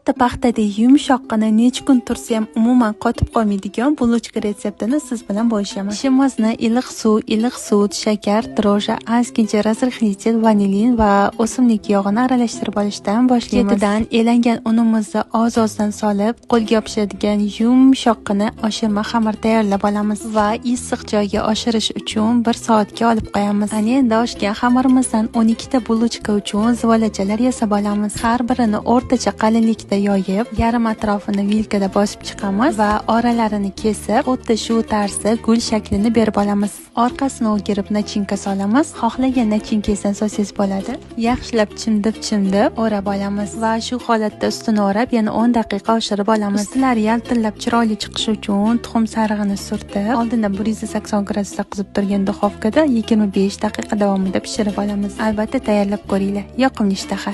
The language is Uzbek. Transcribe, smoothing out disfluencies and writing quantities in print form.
xuddi paxtadek yumshoqqina, necha kun tursa ham umuman qotib qolmaydigan bulochka retseptini siz bilan bo'lishaman. Ishimizni iliq sut, shakar, dro'ja, ozgincha razrixlitel, vanilin va o'simlik yog'ini aralashtirib olishdan boshlaymiz. Ketidan elangan unimizni oz-ozdan solib, qo'lga yopishadigan yumshoqqina oshirma xamir tayyorlab olamiz va issiq joyga oshirish uchun 1 soatga olib qo'yamiz. Ana endi oshgan xamirimizdan 12 ta bulochka uchun zivolachalar yasab olamiz. Har birini o'rtacha qalinlikda yoyib, yarim atrofini vilkada bosib chiqamiz va oralarini kesib, xuddi shu tarzda gul shaklini berib olamiz. Orqasini o'girib nachinka solamiz. Xohlagan nachinkangizni solsangiz bo'ladi. Yaxshilab chimdib o'rab olamiz va shu holatda ustini o'rab yana 10 daqiqa oshirib olamiz. Ustlari yaltillab chiroyli chiqishi uchun tuxum sarig'ini surtib, oldindan 180 gradusda qizib turgan duxovkada 25 daqiqa davomida pishirib olamiz. Albatta tayyorlab ko'ringlar. Yoqimli ishtaha.